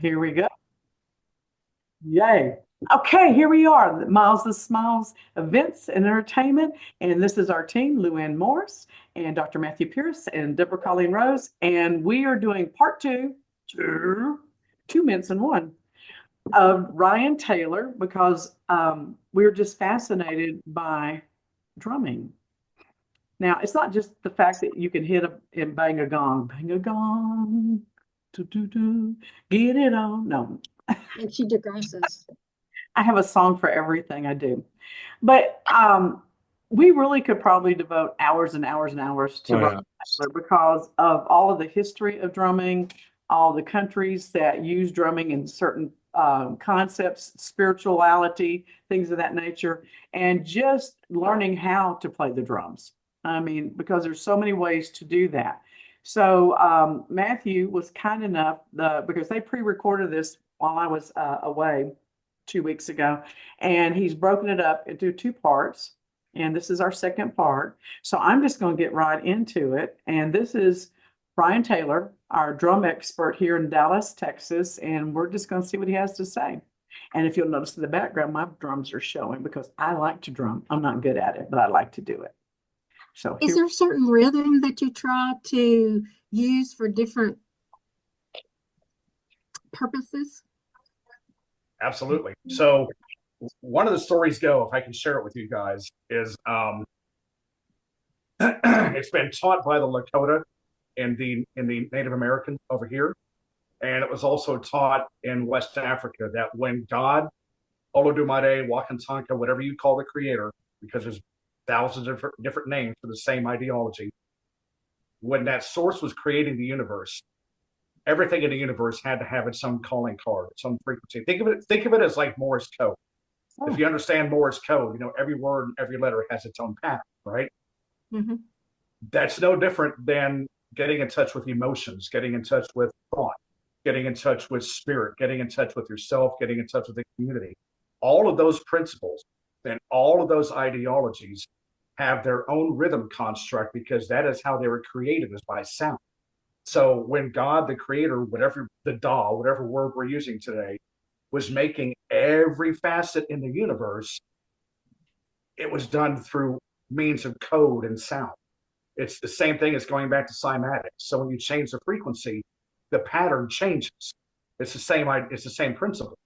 Here we go. Yay. Okay, here we are, the Miles the Smiles Events and Entertainment. And this is our team, Luann Morris and Dr. Matthew Pierce and Deborah Colleen Rose. And we are doing part two minutes in one of Ryan Taylor because we're just fascinated by drumming. Now, it's not just the fact that you can hit and bang a gong, do, do, do, get it on. No, And she digresses. I have a song for everything I do. But we really could probably devote hours and hours and hours to Oh, Ryan yeah. Taylor because of all of the history of drumming, all the countries that use drumming in certain concepts, spirituality, things of that nature, and just learning how to play the drums. I mean, because there's so many ways to do that. So Matthew was kind enough, because they pre-recorded this while I was away 2 weeks ago, and he's broken it up into two parts. And this is our second part. So I'm just going to get right into it. And this is Brian Taylor, our drum expert here in Dallas, Texas. And we're just going to see what he has to say. And if you'll notice in the background, my drums are showing because I like to drum. I'm not good at it, but I like to do it. So Is here, there a certain rhythm that you try to use for different purposes? Absolutely. So one of the stories go, if I can share it with you guys, is it's been taught by the Lakota and the Native Americans over here. And it was also taught in West Africa that when God, Olodumare, Wakantanka, whatever you call the creator, because there's thousands of different names for the same ideology, when that source was creating the universe, everything in the universe had to have its own calling card, its own frequency. Think of it as like Morse code. If oh, you understand Morse code, every word and every letter has its own pattern, right? Mm-hmm. That's no different than getting in touch with emotions, getting in touch with thought, getting in touch with spirit, getting in touch with yourself, getting in touch with the community. All of those principles and all of those ideologies have their own rhythm construct because that is how they were created, is by sound. So when God, the creator, whatever the Da, whatever word we're using today, was making every facet in the universe, it was done through means of code and sound. It's the same thing as going back to cymatics. So when you change the frequency, the pattern changes. It's the same principle.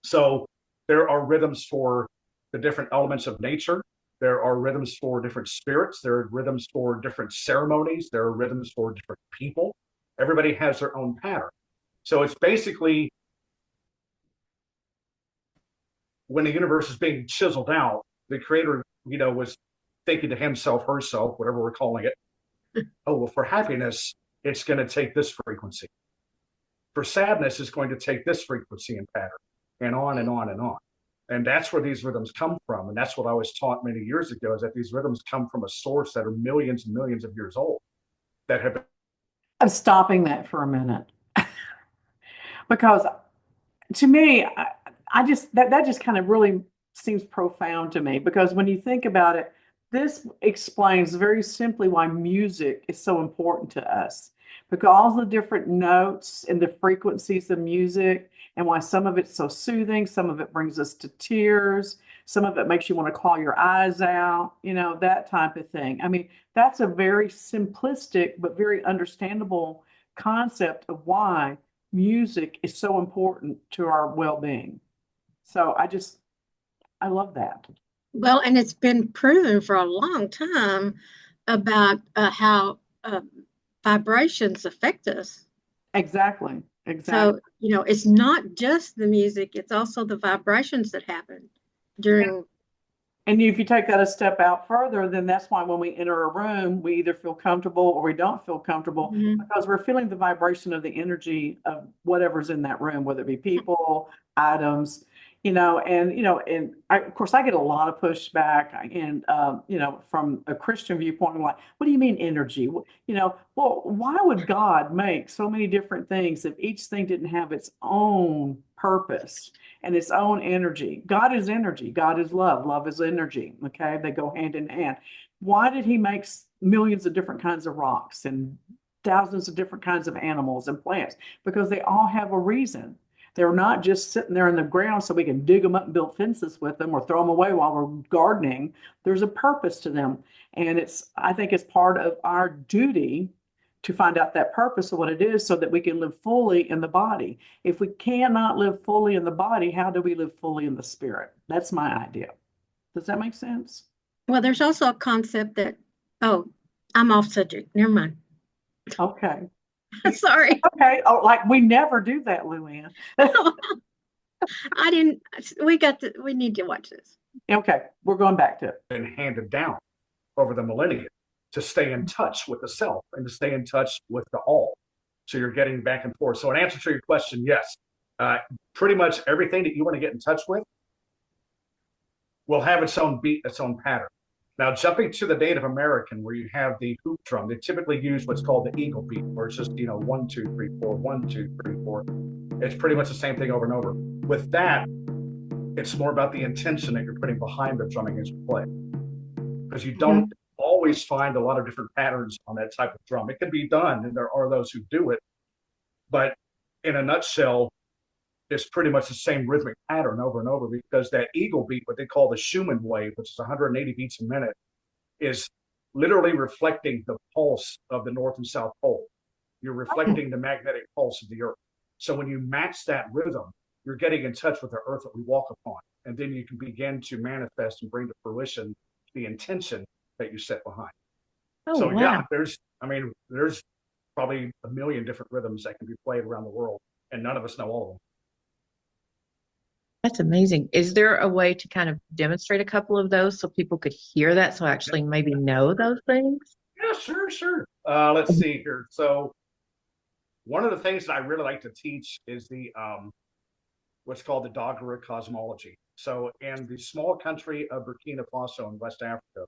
So there are rhythms for the different elements of nature. There are rhythms for different spirits. There are rhythms for different ceremonies. There are rhythms for different people. Everybody has their own pattern. So it's basically when the universe is being chiseled out, the creator, was thinking to himself, herself, whatever we're calling it, oh, well, for happiness, it's going to take this frequency. For sadness, it's going to take this frequency and pattern, and on and on and on. And that's where these rhythms come from. And that's what I was taught many years ago, is that these rhythms come from a source that are millions and millions of years old that have been. I'm stopping that for a minute because to me, I just that just kind of really seems profound to me because when you think about it, this explains very simply why music is so important to us. Because all the different notes and the frequencies of music, and why some of it's so soothing, some of it brings us to tears, some of it makes you want to claw your eyes out, that type of thing. I mean, that's a very simplistic but very understandable concept of why music is so important to our well-being. So I love that. Well, and it's been proven for a long time about how vibrations affect us. Exactly. Exactly. So, it's not just the music, it's also the vibrations that happen during. And if you take that a step out further, then that's why when we enter a room, we either feel comfortable or we don't feel comfortable Mhm. because we're feeling the vibration of the energy of whatever's in that room, whether it be people, items, and of course, I get a lot of pushback and, from a Christian viewpoint, I'm like, what do you mean energy? Well, why would God make so many different things if each thing didn't have its own purpose? And its own energy. God is energy. God is love. Love is energy. Okay. They go hand in hand. Why did he make millions of different kinds of rocks and thousands of different kinds of animals and plants because they all have a reason. They're not just sitting there in the ground so we can dig them up and build fences with them or throw them away while we're gardening. There's a purpose to them. And I think it's part of our duty to find out that purpose of what it is so that we can live fully in the body. If we cannot live fully in the body, how do we live fully in the spirit? That's my idea. Does that make sense? Well, there's also a concept that, oh, I'm off subject. Never mind. Okay. Sorry. Okay. Oh, like we never do that, Luann. I didn't, we need to watch this. Okay. We're going back to it. Been handed down over the millennia to stay in touch with the self and to stay in touch with the all. So you're getting back and forth. So in answer to your question, yes, pretty much everything that you want to get in touch with will have its own beat, its own pattern. Now, jumping to the Native American, where you have the hoop drum, they typically use what's called the eagle beat, where it's just, 1, 2, 3, 4, 1, 2, 3, 4. It's pretty much the same thing over and over. With that, it's more about the intention that you're putting behind the drumming as you play. Because you don't always find a lot of different patterns on that type of drum. It can be done, and there are those who do it. But in a nutshell, it's pretty much the same rhythmic pattern over and over, because that eagle beat, what they call the Schumann wave, which is 180 beats a minute, is literally reflecting the pulse of the North and South Pole. You're reflecting the magnetic pulse of the earth. So when you match that rhythm, you're getting in touch with the earth that we walk upon. And then you can begin to manifest and bring to fruition the intention that you set behind. Oh, So wow. yeah, there's probably a million different rhythms that can be played around the world, and none of us know all of them. That's amazing. Is there a way to kind of demonstrate a couple of those so people could hear that, so actually maybe know those things? Yeah, sure. Let's see here. So one of the things that I really like to teach is the what's called the Doggerah cosmology. So in the small country of Burkina Faso in West Africa,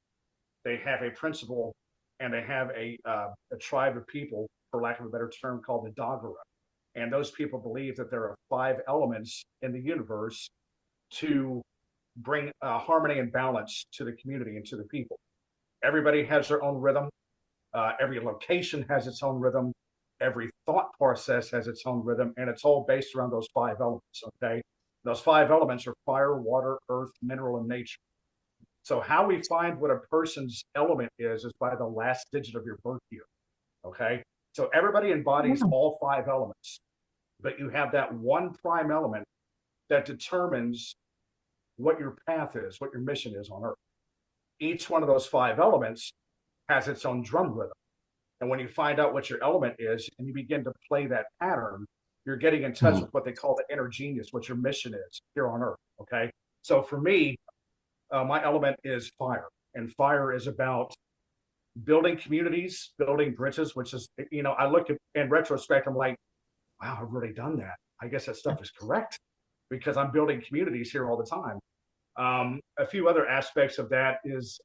they have a principle, and they have a tribe of people, for lack of a better term, called the Doggerah. And those people believe that there are 5 elements in the universe to bring harmony and balance to the community and to the people. Everybody has their own rhythm. Every location has its own rhythm. Every thought process has its own rhythm, and it's all based around those 5 elements, okay? Those 5 elements are fire, water, earth, mineral, and nature. So how we find what a person's element is by the last digit of your birth year, okay? So everybody embodies all 5 elements, but you have that one prime element that determines what your path is, what your mission is on earth. Each one of those 5 elements has its own drum rhythm. And when you find out what your element is and you begin to play that pattern, you're getting in touch with what they call the inner genius, what your mission is here on earth, okay? So for me, my element is fire, and fire is about building communities, building bridges, which is, I look at, in retrospect, I'm like, wow, I've really done that. I guess that stuff is correct, because I'm building communities here all the time. A few other aspects of that is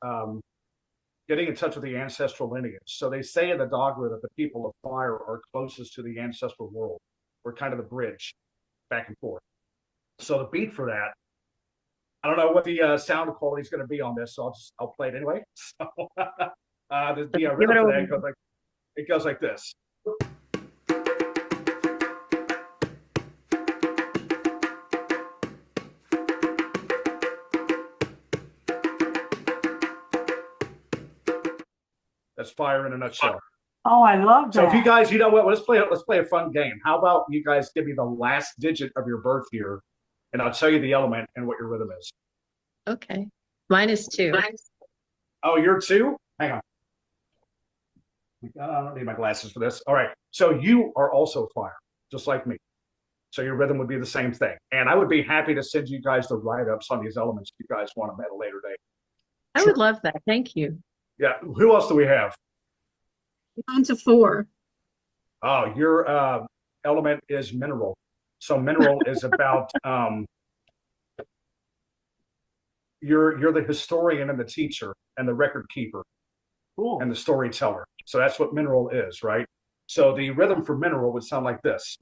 getting in touch with the ancestral lineage. So they say in the Doggerah that the people of fire are closest to the ancestral world. We're kind of the bridge back and forth. So the beat for that, I don't know what the sound quality is going to be on this, so I'll play it anyway. So the rhythm for that goes like this. That's fire in a nutshell. Oh, I love that. So if you guys, you know what, let's play a fun game. How about you guys give me the last digit of your birth year, and I'll tell you the element and what your rhythm is. Okay. Mine is 2. Oh, you're 2? Hang on. I don't need my glasses for this. All right. So you are also fire, just like me. So your rhythm would be the same thing. And I would be happy to send you guys the write-ups on these elements if you guys want them at a later date. I would love that. Thank you. Yeah. Who else do we have? Mine's a 4. Oh, your element is mineral. So mineral is about you're the historian and the teacher and the record keeper. Cool. And the storyteller. So that's what mineral is, right? So the rhythm for mineral would sound like this.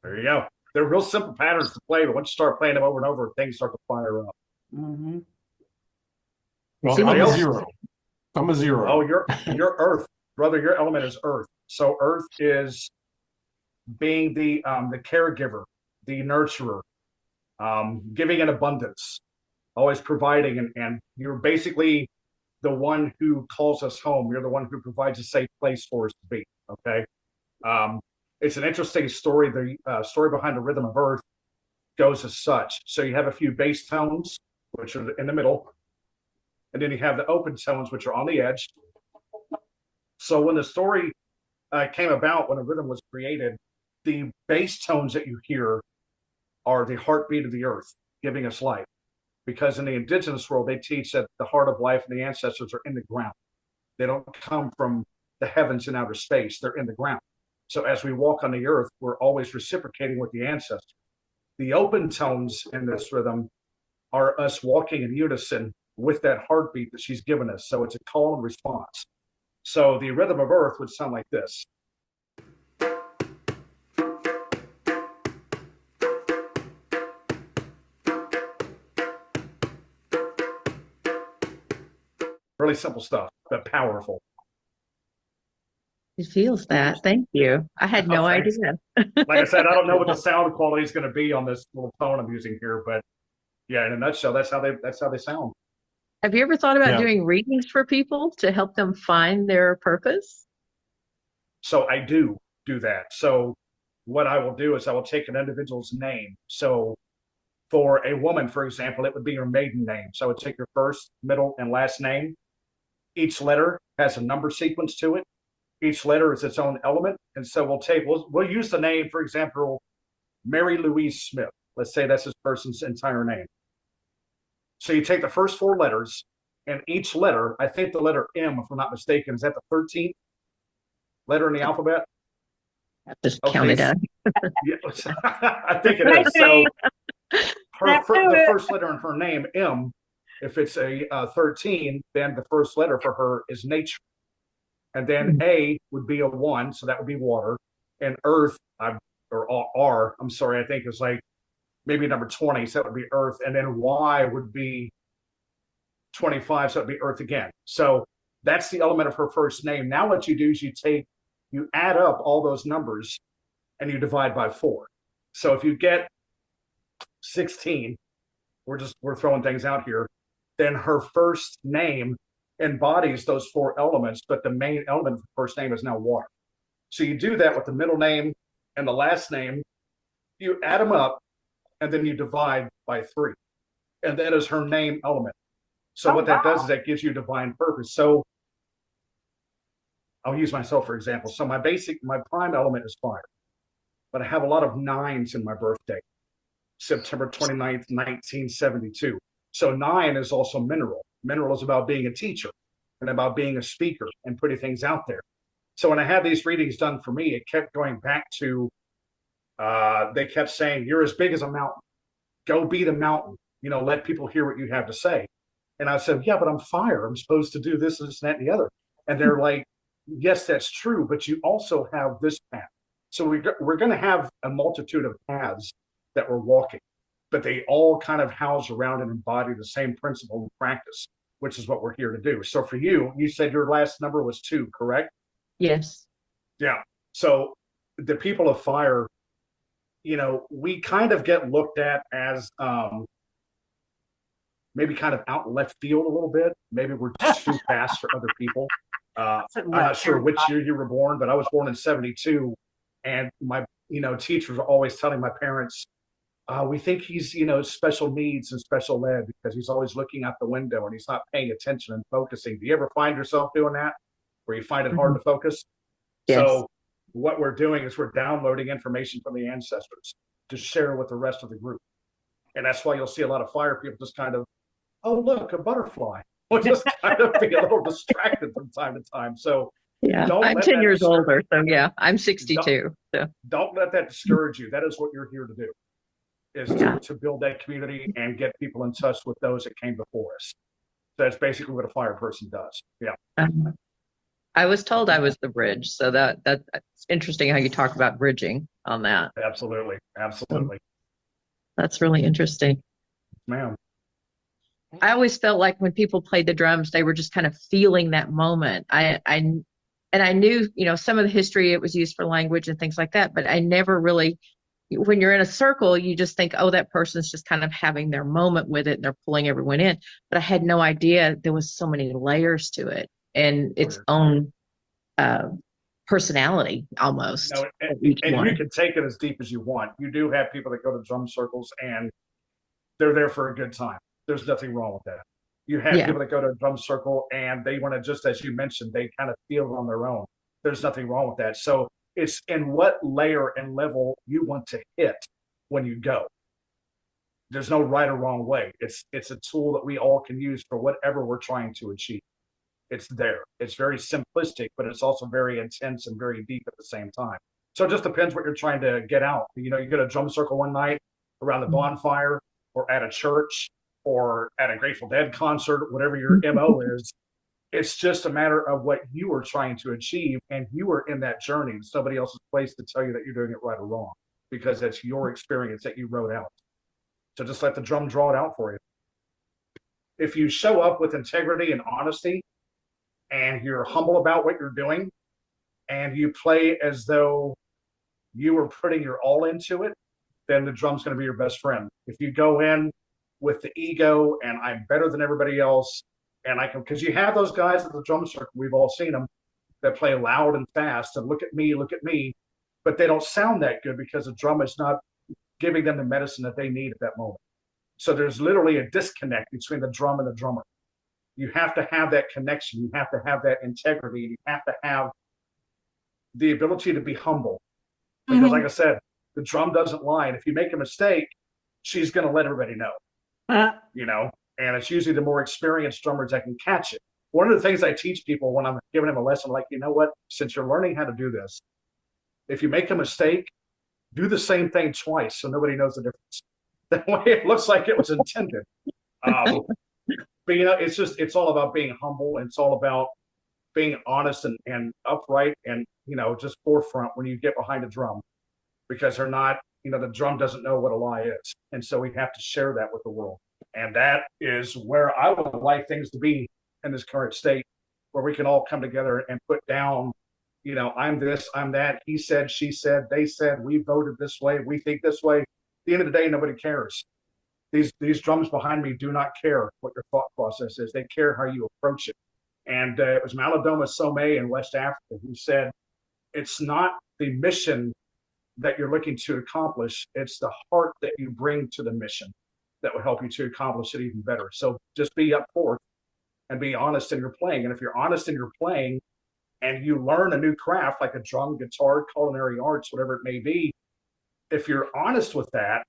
There you go. they're real simple patterns to play, but once you start playing them over and over, things start to fire up. Mm-hmm. Well, See, I'm a else? zero. I'm a Oh, zero. you're Earth, brother. Your element is Earth. So Earth is being the caregiver, the nurturer, giving in abundance, always providing, and you're basically the one who calls us home. You're the one who provides a safe place for us to be. Okay. It's an interesting story. The story behind the rhythm of Earth goes as such. So you have a few bass tones, which are in the middle, and then you have the open tones, which are on the edge. So when the story came about, when a rhythm was created, the bass tones that you hear are the heartbeat of the earth, giving us life. Because in the indigenous world, they teach that the heart of life and the ancestors are in the ground. They don't come from the heavens and outer space. They're in the ground. So as we walk on the earth, we're always reciprocating with the ancestors. The open tones in this rhythm are us walking in unison with that heartbeat that she's given us. So it's a call and response. So the rhythm of earth would sound like this. Really simple stuff, but powerful. It feels that. Thank you. I had no Thanks. idea. Like I said, I don't know what the sound quality is going to be on this little tone I'm using here, but yeah, in a nutshell, that's how they sound. Have you ever thought about Yeah. doing readings for people to help them find their purpose? So I do that. So what I will do is I will take an individual's name. So for a woman, for example, it would be her maiden name. So I would take your first, middle, and last name. Each letter has a number sequence to it. Each letter is its own element. And so we'll use the name, for example, Mary Louise Smith. Let's say that's this person's entire name. So you take the first four letters, and each letter, I think the letter M, if I'm not mistaken, is that the 13th letter in the alphabet? Just Okay. count it out. Yeah, I think it is. So the first letter in her name, M, if it's a 13, then the first letter for her is nature. And then A would be a 1, so that would be water. And earth, or R, I'm sorry, I think is like maybe number 20, so that would be earth. And then Y would be 25, so that would be earth again. So that's the element of her first name. Now what you do is you add up all those numbers and you divide by 4. So if you get 16, we're throwing things out here, then her first name embodies those 4 elements, but the main element of the first name is now water. So you do that with the middle name and the last name. You add them up, and then you divide by 3. And that is her name element. So what that does is that gives you divine purpose. So I'll use myself for example. So my prime element is fire, but I have a lot of 9s in my birthday, September 29th, 1972. So 9 is also mineral. Mineral is about being a teacher and about being a speaker and putting things out there. So when I had these readings done for me, it kept going back to, they kept saying, you're as big as a mountain. Go be the mountain. Let people hear what you have to say. And I said, yeah, but I'm fire. I'm supposed to do this, this, and that, and the other. And they're like, yes, that's true, but you also have this path. So we're going to have a multitude of paths that we're walking, but they all kind of house around and embody the same principle and practice, which is what we're here to do. So for you said your last number was 2, correct? Yes. Yeah. So the people of fire, we kind of get looked at as maybe kind of out in left field a little bit. Maybe we're too fast for other people. I'm not sure which year you were born, but I was born in 72. And my, teachers are always telling my parents, we think he's, special needs and special ed because he's always looking out the window and he's not paying attention and focusing. Do you ever find yourself doing that where you find it hard to focus? Yes. So what we're doing is we're downloading information from the ancestors to share with the rest of the group. And that's why you'll see a lot of fire people just kind of, oh, look, a butterfly. We'll just kind of be a little distracted from time to time. So Yeah, I'm 10 years older, so yeah, I'm 62. So don't let that discourage you. That is what you're here to do, is to build that community and get people in touch with those that came before us. So that's basically what a fire person does. Yeah. I was told I was the bridge, so that's interesting how you talk about bridging. on that. Absolutely. Absolutely. That's really interesting. Ma'am. I always felt like when people played the drums, they were just kind of feeling that moment. And I knew, some of the history, it was used for language and things like that, but I never really, when you're in a circle, you just think, oh, that person's just kind of having their moment with it and they're pulling everyone in. But I had no idea there was so many layers to it and its own uh, personality almost. No, of each and one. you can take it as deep as you want. You do have people that go to drum circles and they're there for a good time. There's nothing wrong with that. You have Yeah. people that go to a drum circle and they want to, just as you mentioned, they kind of feel it on their own. There's nothing wrong with that. So it's in what layer and level you want to hit when you go. There's no right or wrong way. It's a tool that we all can use for whatever we're trying to achieve. It's there. It's very simplistic, but it's also very intense and very deep at the same time. So it just depends what you're trying to get out. You go to a drum circle one night around the bonfire or at a church or at a Grateful Dead concert, whatever your MO is. It's just a matter of what you are trying to achieve, and you are in that journey. It's somebody else's place to tell you that you're doing it right or wrong, because it's your experience that you wrote out. So just let the drum draw it out for you. If you show up with integrity and honesty, and you're humble about what you're doing, and you play as though you are putting your all into it, then the drum's going to be your best friend. If you go in with the ego and I'm better than everybody else, and I can, because you have those guys at the drum circle, we've all seen them, that play loud and fast and look at me, but they don't sound that good because the drum is not giving them the medicine that they need at that moment. So there's literally a disconnect between the drum and the drummer. You have to have that connection. You have to have that integrity. You have to have the ability to be humble. Because like I said, the drum doesn't lie. And if you make a mistake, she's going to let everybody know, and it's usually the more experienced drummers that can catch it. One of the things I teach people when I'm giving them a lesson, like, you know what, since you're learning how to do this, if you make a mistake, do the same thing twice so nobody knows the difference. That way it looks like it was intended. But it's all about being humble, and it's all about being honest and upright, and just forefront when you get behind a drum, because they're not, the drum doesn't know what a lie is, and so we have to share that with the world. And that is where I would like things to be in this current state, where we can all come together and put down, I'm this, I'm that, he said, she said, they said, we voted this way, we think this way. At the end of the day, nobody cares. These drums behind me do not care what your thought process is. They care how you approach it. And it was Malidoma Some in West Africa who said, it's not the mission that you're looking to accomplish, it's the heart that you bring to the mission that will help you to accomplish it even better. So just be up forth and be honest in your playing. And if you're honest in your playing and you learn a new craft like a drum, guitar, culinary arts, whatever it may be, if you're honest with that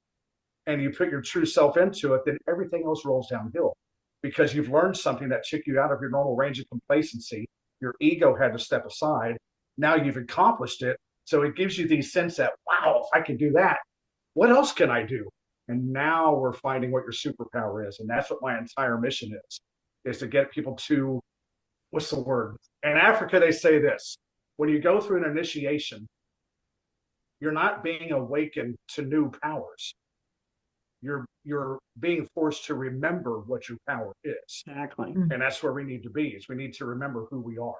and you put your true self into it, then everything else rolls downhill, because you've learned something that took you out of your normal range of complacency. Your ego had to step aside. Now you've accomplished it. So it gives you the sense that, wow, if I can do that, what else can I do? And now we're finding what your superpower is. And that's what my entire mission is to get people to, what's the word? In Africa, they say this: when you go through an initiation, you're not being awakened to new powers. You're being forced to remember what your power is. Exactly. And that's where we need to be, is we need to remember who we are.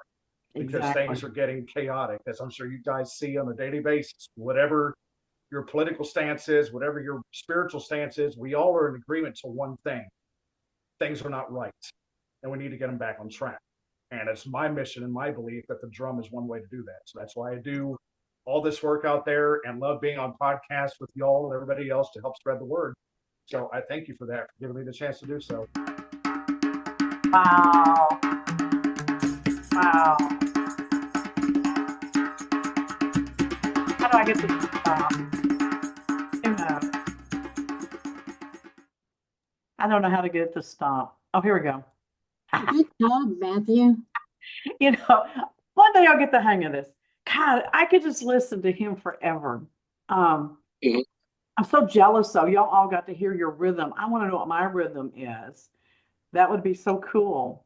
Because things are getting chaotic, as I'm sure you guys see on a daily basis. Whatever your political stance is, whatever your spiritual stance is, we all are in agreement to one thing: things are not right, and we need to get them back on track. And it's my mission and my belief that the drum is one way to do that. So that's why I do all this work out there and love being on podcasts with y'all and everybody else to help spread the word. So I thank you for that, for giving me the chance to do so. Wow. Wow. How do I get this to stop? I don't know how to get it to stop. Oh, here we go. Good job, Matthew. One day I'll get the hang of this. God, I could just listen to him forever. I'm so jealous, though. Y'all all got to hear your rhythm. I want to know what my rhythm is. That would be so cool.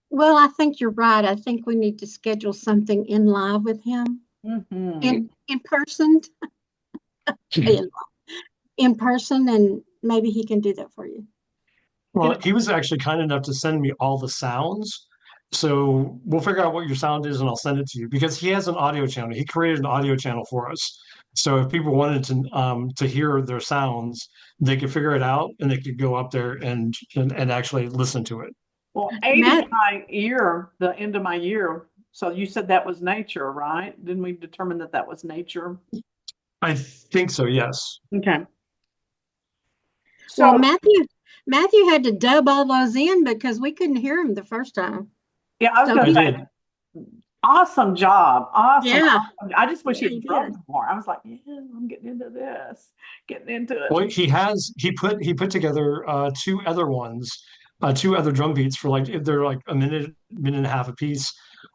Well, I think you're right. I think we need to schedule something in live with him Mm-hmm. in person. in person, and maybe he can do that for you. Well, he was actually kind enough to send me all the sounds. So we'll figure out what your sound is and I'll send it to you because he has an audio channel. He created an audio channel for us. So if people wanted to hear their sounds, they could figure it out and they could go up there and actually listen to it. Well, 8 is Matt, my year, the end of my year. So you said that was nature, right? Didn't we determine that that was nature? I think so, yes. Okay. well, So, Matthew had to dub all those in because we couldn't hear him the first time. yeah, I was So going I to he, say, did. awesome job. Awesome. yeah, I just wish yeah, he he had did. drummed more. I was like, yeah, I'm getting into this, getting into it. Well, he put together two other drum beats for like they're like a minute and a half a piece,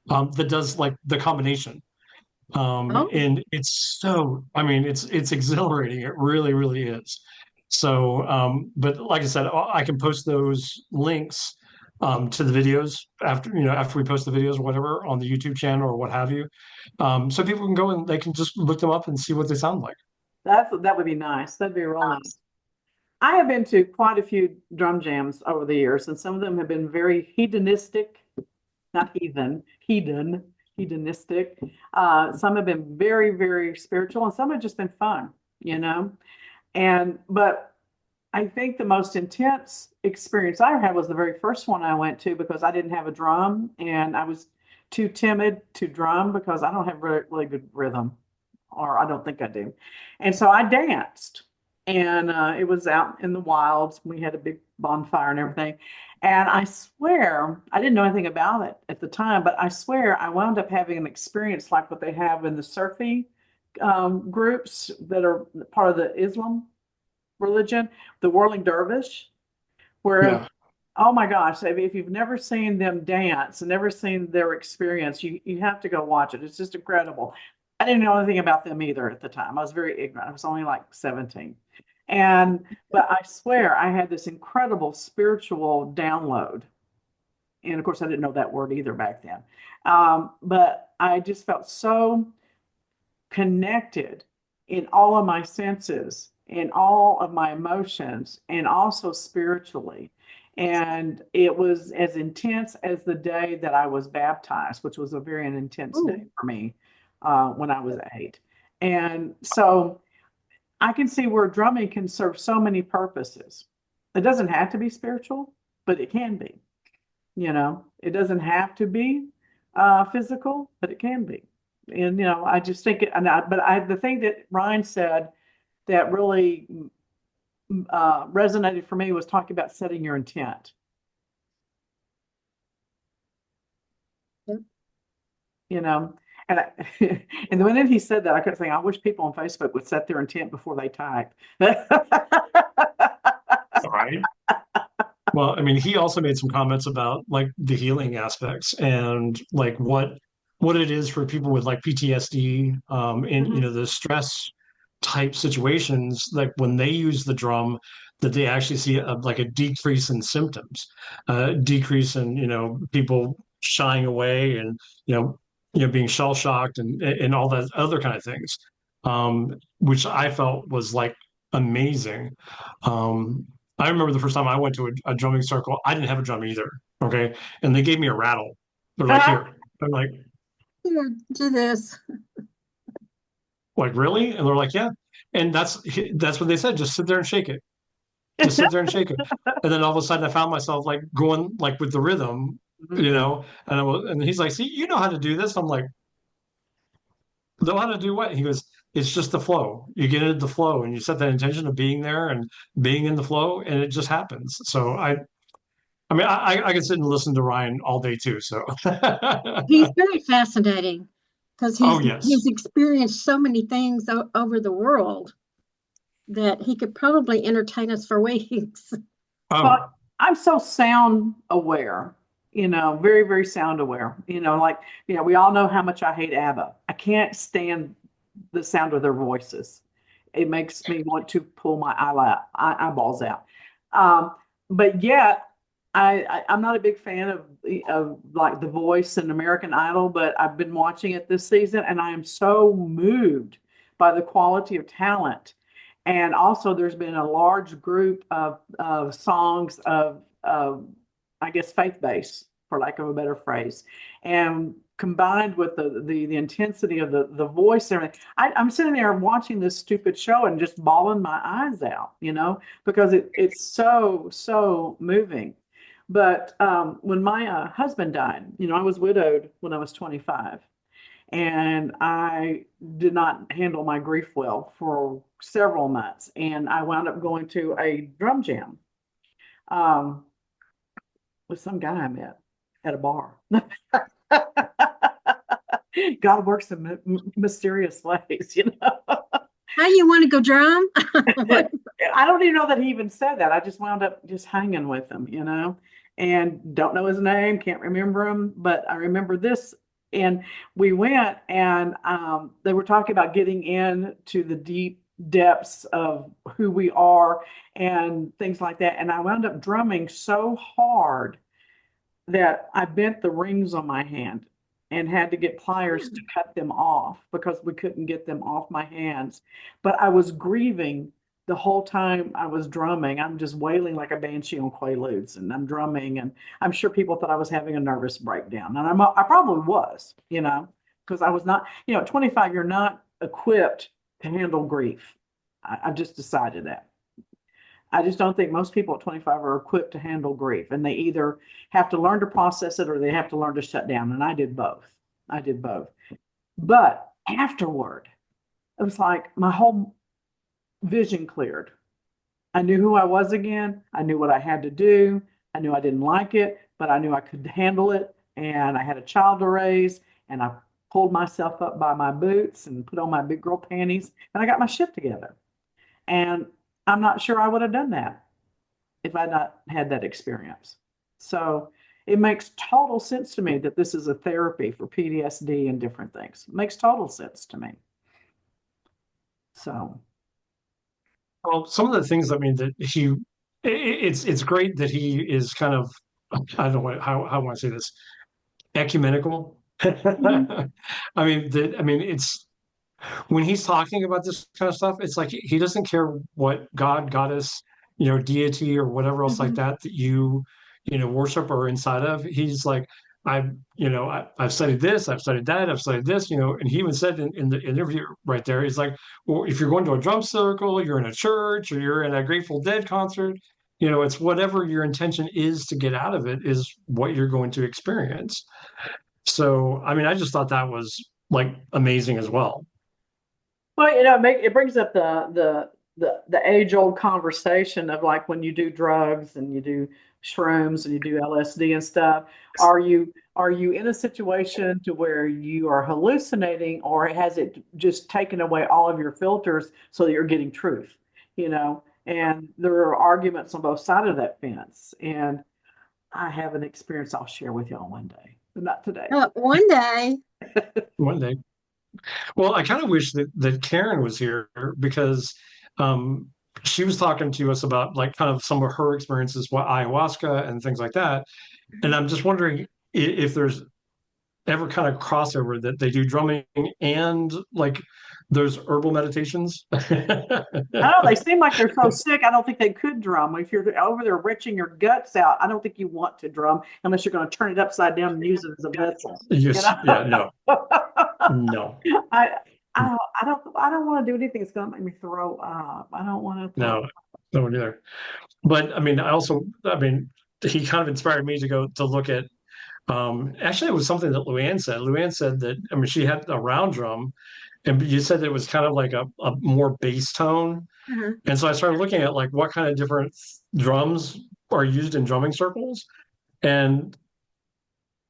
that does like the combination. Oh, And it's so, I mean, it's exhilarating. It really, really is. So, but like I said, I can post those links to the videos after we post the videos or whatever on the YouTube channel or what have you. So people can go and they can just look them up and see what they sound like. That would be nice. That'd be real nice. I have been to quite a few drum jams over the years, and some of them have been very hedonistic, not hedonistic. Some have been very, very spiritual, and some have just been fun, you know. But I think the most intense experience I had was the very first one I went to because I didn't have a drum and I was too timid to drum because I don't have really, really good rhythm, or I don't think I do. And so I danced, and it was out in the wilds. We had a big bonfire and everything. And I swear, I didn't know anything about it at the time, but I swear I wound up having an experience like what they have in the Surfi groups that are part of the Islam religion, the whirling dervish, where, Yeah. oh my gosh, if you've never seen them dance and never seen their experience, you have to go watch it. It's just incredible. I didn't know anything about them either at the time. I was very ignorant. I was only like 17. But I swear I had this incredible spiritual download. And of course, I didn't know that word either back then. But I just felt so connected in all of my senses, in all of my emotions, and also spiritually. And it was as intense as the day that I was baptized, which was a very intense day for me when I was 8. And so I can see where drumming can serve so many purposes. It doesn't have to be spiritual, but it can be. It doesn't have to be physical, but it can be. And I just think the thing that Ryan said that really resonated for me was talking about setting your intent. Yep. And and the minute he said that, I kept saying, I wish people on Facebook would set their intent before they type. Right. Well, I mean, he also made some comments about like the healing aspects and like what it is for people with like PTSD, and the stress type situations, like when they use the drum, that they actually see like a decrease in symptoms, decrease in people shying away and being shell shocked and all that other kind of things, which I felt was like amazing. Um, I remember the first time I went to a drumming circle, I didn't have a drum either. Okay. And they gave me a rattle. They're like, here. I'm here, do this. like, really? And they're like, yeah. And that's what they said. Just sit there and shake it. Just sit there and shake it. And then all of a sudden I found myself like going like with the rhythm, and he's like, see, you know how to do this. I'm like, know how to do what? He goes, it's just the flow. You get into the flow and you set that intention of being there and being in the flow, and it just happens. So I mean, I could sit and listen to Ryan all day too. So, He's very fascinating because oh he's yes, experienced so many things over the world that he could probably entertain us for weeks. oh Well, I'm so sound aware, very, very sound aware. We all know how much I hate ABBA. I can't stand the sound of their voices. It makes me want to pull my eyeballs out. But yet, I'm not a big fan of like The Voice and American Idol, but I've been watching it this season, and I am so moved by the quality of talent. And also, there's been a large group of songs of, I guess, faith-based, for lack of a better phrase. And combined with the intensity of the voice and everything, I'm sitting there watching this stupid show and just bawling my eyes out, because it's so moving. But when my husband died, I was widowed when I was 25. And I did not handle my grief well for several months. And I wound up going to a drum jam um, with some guy I met at a bar. God works in mysterious ways, How you want to go drum? I don't even know that he even said that. I just wound up just hanging with him, and don't know his name, can't remember him, but I remember this. And we went, and they were talking about getting into the deep depths of who we are and things like that. And I wound up drumming so hard that I bent the rings on my hand and had to get pliers to cut them off because we couldn't get them off my hands. But I was grieving the whole time I was drumming. I'm just wailing like a banshee on quaaludes, and I'm drumming, and I'm sure people thought I was having a nervous breakdown, and I probably was, because I was not, at 25, you're not equipped to handle grief. I've just decided that. I just don't think most people at 25 are equipped to handle grief, and they either have to learn to process it or they have to learn to shut down. And I did both. But afterward, it was like my whole vision cleared. I knew who I was again. I knew what I had to do. I knew I didn't like it, but I knew I could handle it. And I had a child to raise, and I pulled myself up by my boots and put on my big girl panties, and I got my shit together. And I'm not sure I would have done that if I'd not had that experience. So it makes total sense to me that this is a therapy for PTSD and different things. It makes total sense to me. So. Well, some of the things, I mean, that it's great that he is kind of, I don't know how I want to say this, ecumenical. I mean, it's when he's talking about this kind of stuff, it's like he doesn't care what God, goddess, deity or whatever else like that worship or inside of. He's like, I've studied this, I've studied that, I've studied this, and he even said in the interview right there, he's like, well, if you're going to a drum circle, you're in a church, or you're in a Grateful Dead concert, it's whatever your intention is to get out of it is what you're going to experience. So, I mean, I just thought that was like amazing as well. Well, it brings up the age-old conversation of like when you do drugs and you do shrooms and you do LSD and stuff. Are you in a situation to where you are hallucinating, or has it just taken away all of your filters so that you're getting truth? And there are arguments on both sides of that fence. And I have an experience I'll share with y'all one day, but not today. One day. One day. Well, I kind of wish that Karen was here because she was talking to us about like kind of some of her experiences with ayahuasca and things like that. And I'm just wondering if there's ever kind of crossover that they do drumming and like those herbal meditations. I don't know, they seem like they're so sick. I don't think they could drum. If you're over there retching your guts out, I don't think you want to drum unless you're going to turn it upside down and use it as a vessel. Yes, yeah, no. No. I don't want to do anything that's going to make me throw up. I don't want to. No, no one either. But I mean, he kind of inspired me to go to look at. Actually, it was something that Luann said. Luann said that, I mean, she had a round drum, and you said it was kind of like a more bass tone. And so I started looking at like what kind of different drums are used in drumming circles, and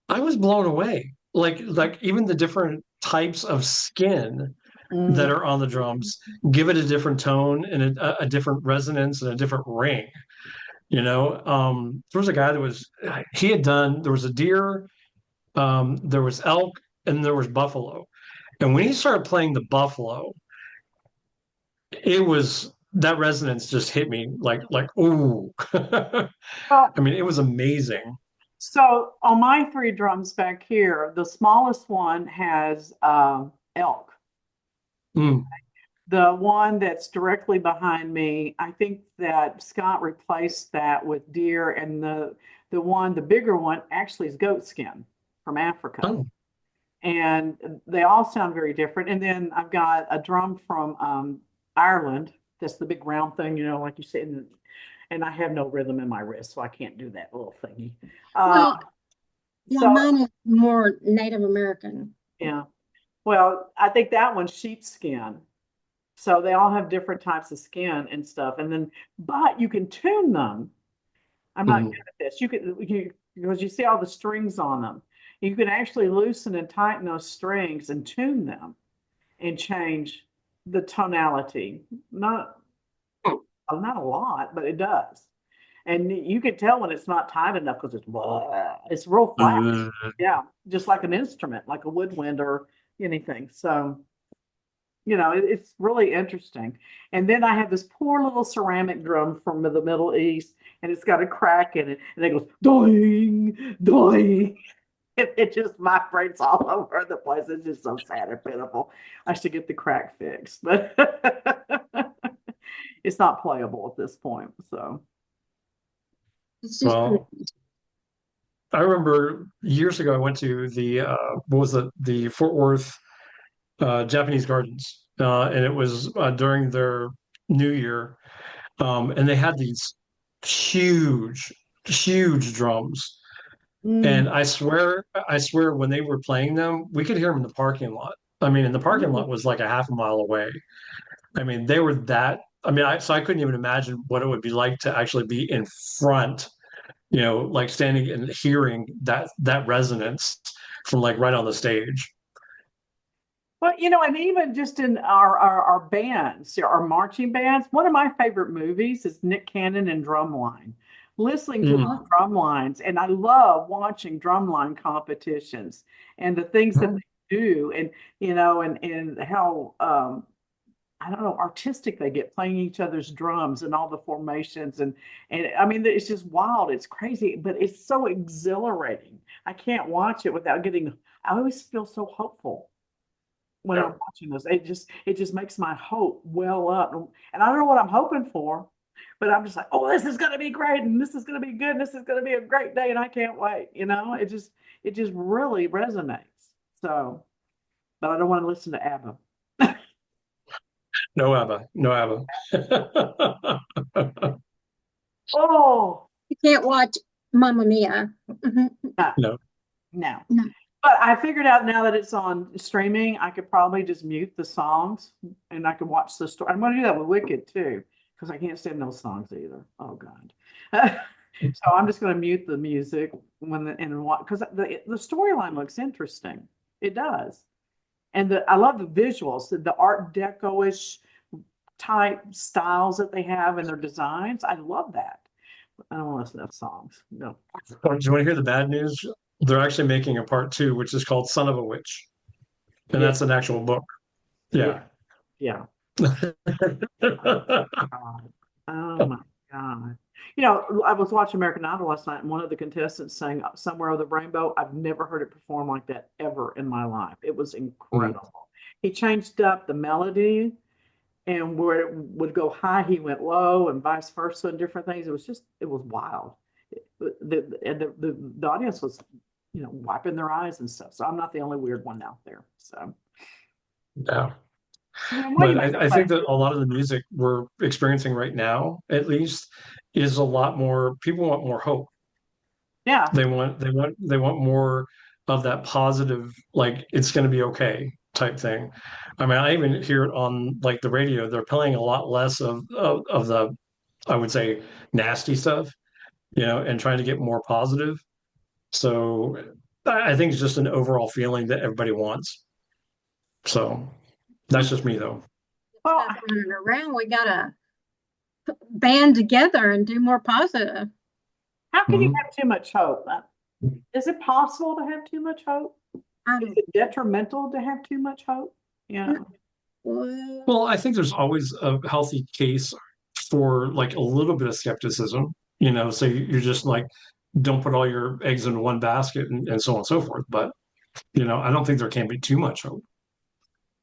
I was blown away. Like even the different types of skin that are on the drums give it a different tone and a different resonance and a different ring. There was a guy there was a deer, there was elk, and there was buffalo. And when he started playing the buffalo, that resonance just hit me like ooh. Well, I mean, it was amazing. so on my three drums back here, the smallest one has elk. Mm. The one that's directly behind me, I think that Scott replaced that with deer, and the bigger one actually is goat skin from Africa. Oh, And they all sound very different. And then I've got a drum from Ireland. That's the big round thing, like you said. And I have no rhythm in my wrist, so I can't do that little thingy. Well, yeah, So mine is more Native American. yeah, well, I think that one's sheepskin. So they all have different types of skin and stuff. But you can tune them. I'm not mhm. good at this. Because you see all the strings on them. You can actually loosen and tighten those strings and tune them and change the tonality. Not a lot, but it does. And you can tell when it's not tight enough because it's real flat. Yeah, just like an instrument, like a woodwind or anything. So, it's really interesting. And then I have this poor little ceramic drum from the Middle East, and it's got a crack in it, and it goes doing, doing. It just vibrates all over the place. It's just so sad and pitiful. I should get the crack fixed, but it's not playable at this point. So, It's just Well, I remember years ago I went to the what was it, the Fort Worth Japanese Gardens, and it was during their New Year, and they had these huge, huge drums. mm, And I swear, when they were playing them, we could hear them in the parking lot. I mean, and the parking lot was like a half a mile away. I mean, they were that. I mean, so I couldn't even imagine what it would be like to actually be in front, like standing and hearing that resonance from like right on the stage. but and even just in our bands, our marching bands, one of my favorite movies is Nick Cannon and Drumline. Listening to Mm. the drum lines, and I love watching drumline competitions and the things that they do, and and how I don't know, artistic they get playing each other's drums and all the formations and I mean it's just wild, it's crazy, but it's so exhilarating. I can't watch it without getting. I always feel so hopeful when Yeah. I'm watching this. It just makes my hope well up. And I don't know what I'm hoping for, but I'm just like, oh, this is gonna be great, and this is gonna be good, and this is gonna be a great day, and I can't wait. It just really resonates. So, but I don't want to listen to ABBA. No ABBA, no ABBA. Oh, you can't watch Mamma Mia. no, No. no. No. But I figured out now that it's on streaming, I could probably just mute the songs and I could watch the story. I'm going to do that with Wicked too, because I can't stand those songs either. Oh God. So I'm just going to mute the music and watch, because the storyline looks interesting. It does. And I love the visuals, the Art Deco-ish type styles that they have in their designs. I love that. I don't want to listen to songs. No. Oh, do you want to hear the bad news? They're actually making a part two, which is called Son of a Witch. And Yeah. that's an actual book. Yeah. Yeah. God. Oh my God. I was watching American Idol last night, and one of the contestants sang Somewhere Over the Rainbow. I've never heard it perform like that ever in my life. It was incredible. He changed up the melody, and where it would go high, he went low, and vice versa, and different things. It was wild. The audience was, wiping their eyes and stuff. So I'm not the only weird one out there. So, Yeah. what do you But make I of think that? that a lot of the music we're experiencing right now, at least, is a lot more, people want more hope. Yeah. They want more of that positive, like it's going to be okay type thing. I mean, I even hear it on like the radio. They're playing a lot less of the, I would say, nasty stuff, and trying to get more positive. So I think it's just an overall feeling that everybody wants. So that's just me though. Well, Stuff running around. We gotta band together and do more positive. how can you Mhm. have too much hope? Is it possible to have too much hope? I Is don't. it detrimental to have too much hope? Yeah. Well, Well, I think there's always a healthy case for like a little bit of skepticism, so you're just like, don't put all your eggs in one basket and so on and so forth. But, I don't think there can be too much hope.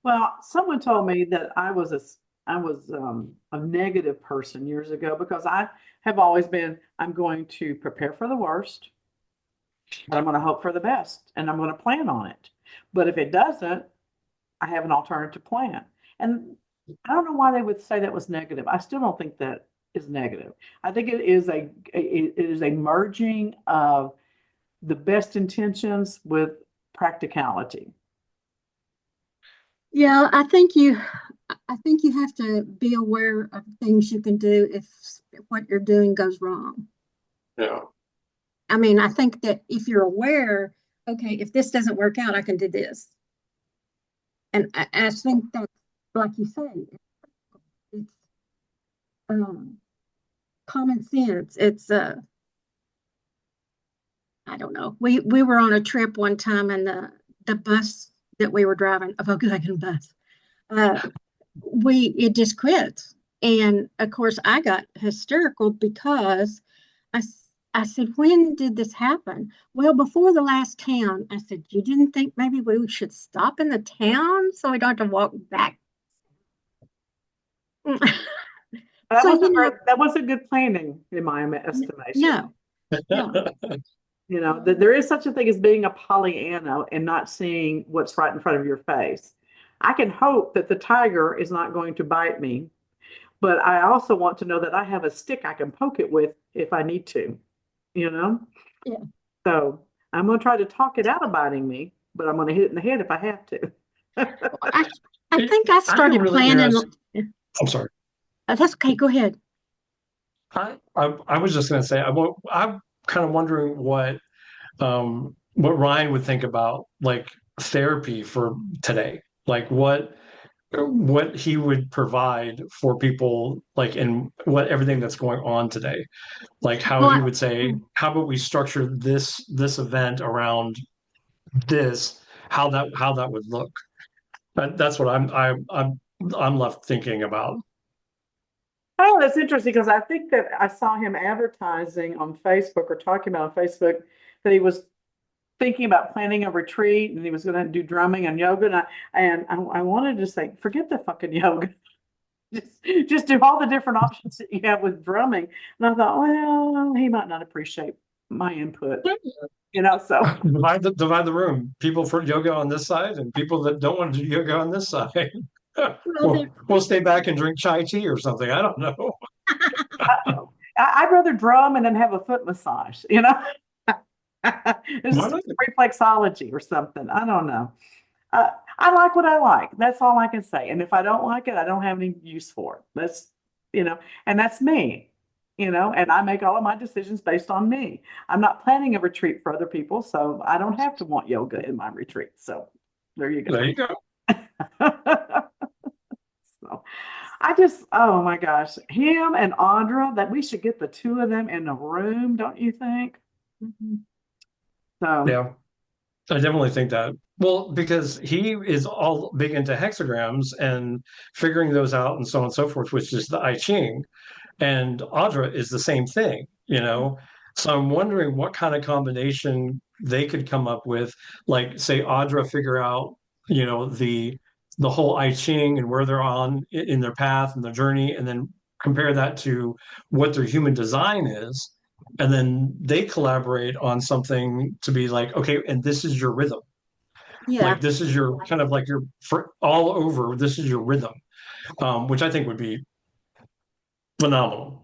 Well, someone told me that I was a negative person years ago because I have always been, I'm going to prepare for the worst, but I'm going to hope for the best and I'm going to plan on it. But if it doesn't, I have an alternative plan. And I don't know why they would say that was negative. I still don't think that is negative. I think it is a merging of the best intentions with practicality. Yeah, I think you have to be aware of things you can do if what you're doing goes wrong. Yeah. I mean, I think that if you're aware, okay, if this doesn't work out, I can do this. And I think that, like you say, it's common sense. It's I don't know. We were on a trip one time, and the bus that we were driving, a Volkswagen bus, uh, we it just quit. And of course, I got hysterical because I said, when did this happen? Well, before the last town. I said, you didn't think maybe we should stop in the town so we don't have to walk back? That So, wasn't that wasn't good planning in my estimation. no, no. You know, that there is such a thing as being a Pollyanna and not seeing what's right in front of your face. I can hope that the tiger is not going to bite me, but I also want to know that I have a stick I can poke it with if I need to, you know? Yeah. So I'm going to try to talk it out of biting me, but I'm going to hit it in the head if I have to. I think I started really planning. I'm sorry. That's okay. Go ahead. I was just going to say, I'm kind of wondering what Ryan would think about like therapy for today, like what he would provide for people, like in what everything that's going on today, like how he Well, would say, how about we structure this event around this, how that would look. But that's what I'm left thinking about. Oh, that's interesting because I think that I saw him advertising on Facebook or talking about on Facebook that he was thinking about planning a retreat and he was going to do drumming and yoga. And I wanted to say, forget the fucking yoga. Just do all the different options that you have with drumming. And I thought, well, he might not appreciate my input, you know. So Divide the room. People for yoga on this side and people that don't want to do yoga on this side. well, We'll stay back and drink chai tea or something. I don't know. I'd rather drum and then have a foot massage, you know. It's Why just not? reflexology or something. I don't know. I like what I like. That's all I can say. And if I don't like it, I don't have any use for it. That's, you know, and that's me, you know, and I make all of my decisions based on me. I'm not planning a retreat for other people, so I don't have to want yoga in my retreat. So there you There go. you go. So oh my gosh, him and Audra, that we should get the two of them in a room, don't you think? mhm. So, Yeah, I definitely think that. Well, because he is all big into hexagrams and figuring those out and so on and so forth, which is the I Ching. And Audra is the same thing, you know? So I'm wondering what kind of combination they could come up with. Like, say, Audra figure out, the whole I Ching and where they're on in their path and their journey, and then compare that to what their human design is. And then they collaborate on something to be like, okay, and this is your rhythm. Yeah. Like this is your kind of like your for all over, this is your rhythm, which I think would be phenomenal.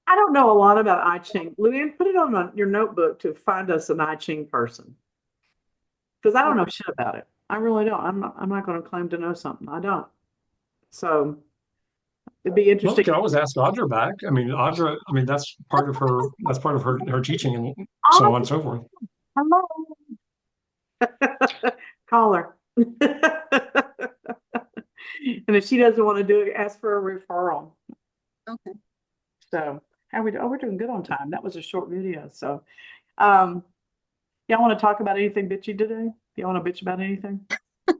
I don't know a lot about I Ching. Luann, put it on your notebook to find us an I Ching person because I don't know shit about it. I really don't. I'm not going to claim to know something. I don't. So it'd be Well, we interesting. can always ask Audra back. I mean, Audra, I mean, that's part of her teaching and so on and Audra, so forth. hello. Call her. And if she doesn't want to do it, ask for a referral. Okay. So how we do? Oh, we're doing good on time. That was a short video. So, um, y'all want to talk about anything bitchy today? Y'all want to bitch about anything? I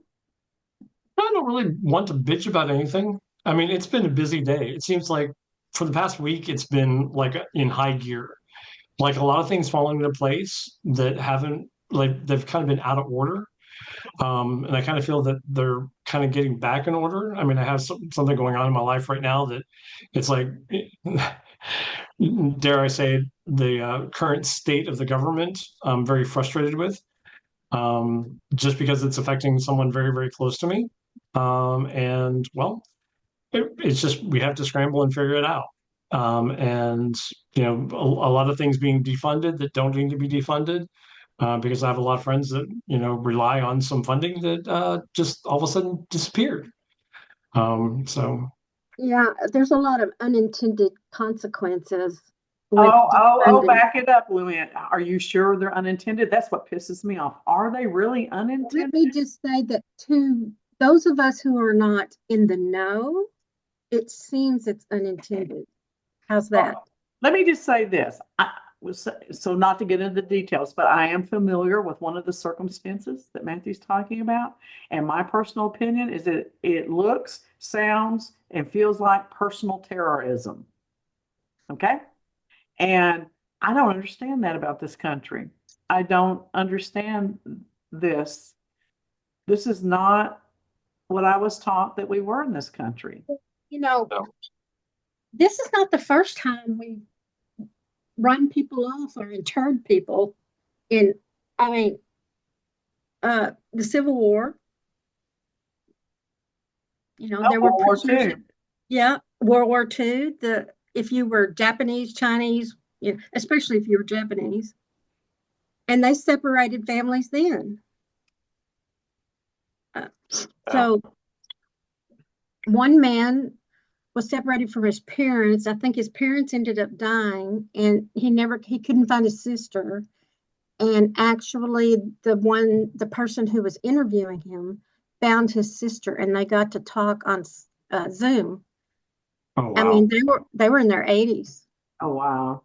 don't really want to bitch about anything. I mean, it's been a busy day. It seems like for the past week, it's been like in high gear. Like a lot of things falling into place that haven't, like, they've kind of been out of order. And I kind of feel that they're kind of getting back in order. I mean, I have something going on in my life right now that it's like, dare I say, the current state of the government, I'm very frustrated with, just because it's affecting someone very, very close to me. And well, it's just we have to scramble and figure it out. And a lot of things being defunded that don't need to be defunded, because I have a lot of friends that rely on some funding that just all of a sudden disappeared. So Yeah, there's a lot of unintended consequences with Oh, defunding. back it up, Luann. Are you sure they're unintended? That's what pisses me off. Are they really Let unintended? me just say that to those of us who are not in the know, it seems it's unintended. How's that? Well, let me just say this. So not to get into the details, but I am familiar with one of the circumstances that Matthew's talking about. And my personal opinion is that it looks, sounds, and feels like personal terrorism. Okay? And I don't understand that about this country. I don't understand this. This is not what I was taught that we were in this country. You know, no. this is not the first time we've run people off or interred people in, I mean, the Civil War. There were World War prisoners. II. Yeah, World War II. If you were Japanese, Chinese, especially if you were Japanese, and they separated families then. So one man was separated from his parents. I think his parents ended up dying, and he couldn't find his sister. And actually, the person who was interviewing him found his sister, and they got to talk on Zoom. Oh I wow. mean, they were in their 80s. Oh, wow.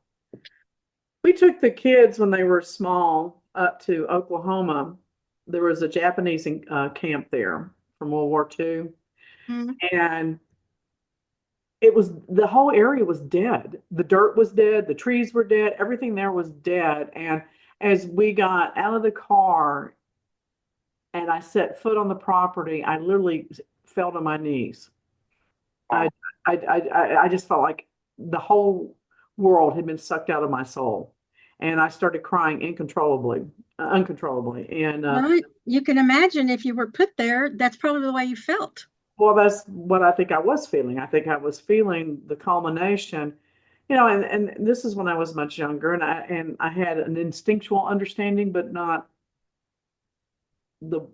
We took the kids when they were small up to Oklahoma. There was a Japanese camp there from World War II. Mhm. And the whole area was dead. The dirt was dead. The trees were dead. Everything there was dead. And as we got out of the car and I set foot on the property, I literally fell to my knees. I, I just felt like the whole world had been sucked out of my soul. And I started crying uncontrollably. And Well, you can imagine if you were put there, that's probably the way you felt. well, that's what I think I was feeling. I think I was feeling the culmination, and this is when I was much younger, and I had an instinctual understanding, but not the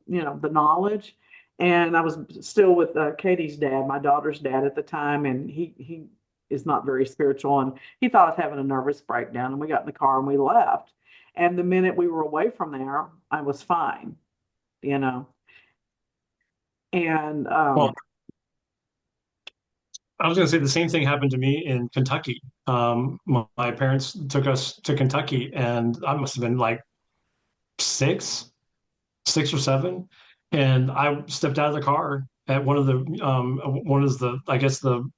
knowledge. And I was still with Katie's dad, my daughter's dad at the time, and he is not very spiritual, and he thought I was having a nervous breakdown, and we got in the car and we left. And the minute we were away from there, I was fine, you know. And Well, I was going to say the same thing happened to me in Kentucky. My parents took us to Kentucky, and I must have been like six, 6 or 7, and I stepped out of the car at one of the I guess the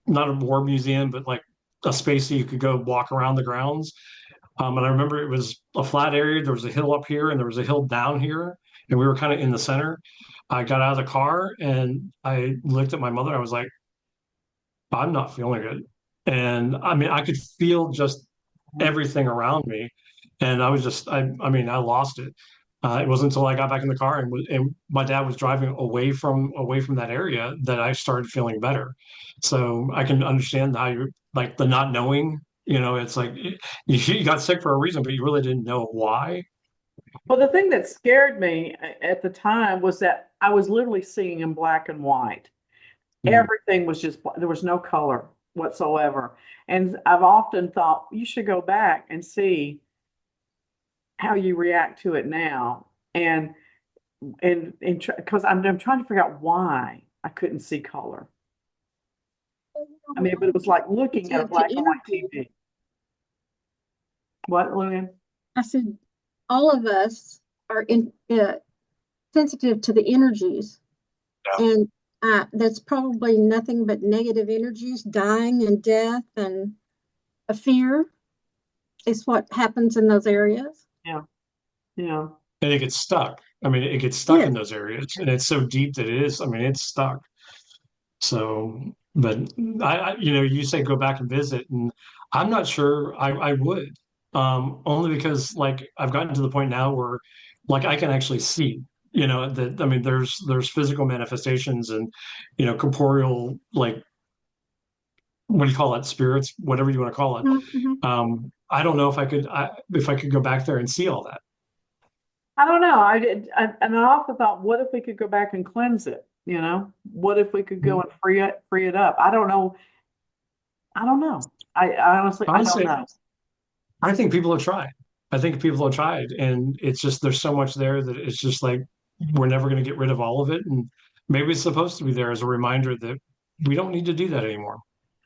not a war museum, but like a space that you could go walk around the grounds. And I remember it was a flat area. There was a hill up here, and there was a hill down here, and we were kind of in the center. I got out of the car and I looked at my mother. I was like, I'm not feeling it. And I mean, I could feel just everything around me. And I was just, I mean, I lost it. It wasn't until I got back in the car and my dad was driving away from that area that I started feeling better. So I can understand how you like the not knowing. It's like you got sick for a reason, but you really didn't know why. well, the thing that scared me at the time was that I was literally seeing in black and white. Mhm. Everything was just, there was no color whatsoever. And I've often thought you should go back and see how you react to it now. And because I'm trying to figure out why I couldn't see color. I mean, but it was like looking at a To black and white energy. TV. What, Lillian? I said, all of us are sensitive to the energies, and that's probably nothing but negative energies, dying and death and a fear is what happens in those areas. Yeah. Yeah. and it gets stuck. I mean, it gets stuck in those areas, and it's so deep that it is. I mean, it's stuck. So, but you say go back and visit, and I'm not sure I would, only because like I've gotten to the point now where like I can actually see, that I mean, there's physical manifestations and, corporeal, like what do you call it, spirits, whatever you want to call it. Mm-hmm. I don't know if I could go back there and see all that. I don't know. And I often thought, what if we could go back and cleanse it? What if we could go and free it up? I don't know. I don't know. I honestly, I don't Honestly, know. I think people have tried. I think people have tried, and it's just there's so much there that it's just like we're never going to get rid of all of it, and maybe it's supposed to be there as a reminder that we don't need to do that anymore.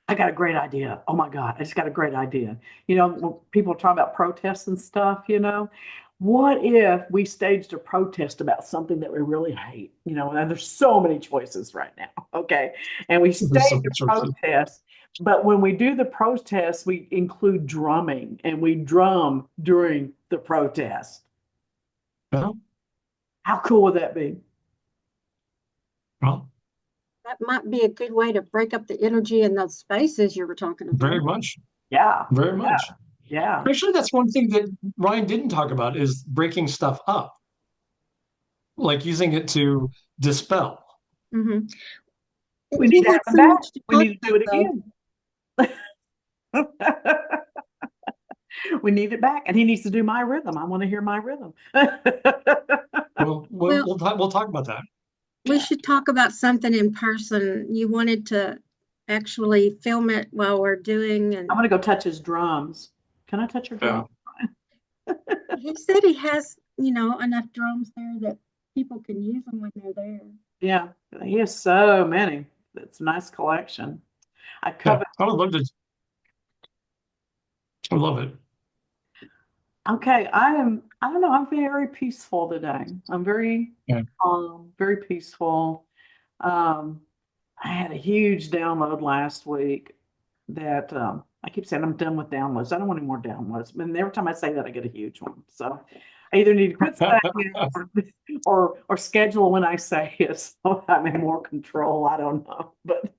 I got a great idea. Oh my God, I just got a great idea. When people talk about protests and stuff, what if we staged a protest about something that we really hate? And there's so many choices right now. Okay. And we There's so stage much a sort of, protest, but when we do the protest, we include drumming and we drum during the protest. well, How cool would that be? well, That might be a good way to break up the energy in those spaces you were talking very about. much, Yeah. very much. Yeah. Actually, that's one thing that Ryan didn't talk about is breaking stuff up, like using it to dispel. Mm-hmm. We need He to had have him so back. much to We talk need to do it about, again. We need it back, and he needs to do my rhythm. I want to hear my rhythm. Well, Well, we'll talk about that. we should talk about something in person. You wanted to actually film it while we're doing, and I'm gonna go touch his drums. Can I touch your Yeah. drum? he said he has, enough drums there that people can use them when they're there. Yeah, he has so many. It's a nice collection. I Yeah, covet. I would love to. I love it. Okay, I don't know, I'm very peaceful today. I'm very Yeah. very peaceful. Um, I had a huge download last week that I keep saying I'm done with downloads. I don't want any more downloads. And every time I say that, I get a huge one. So I either need to quit saying it or schedule when I say it so I'm in more control. I don't know. But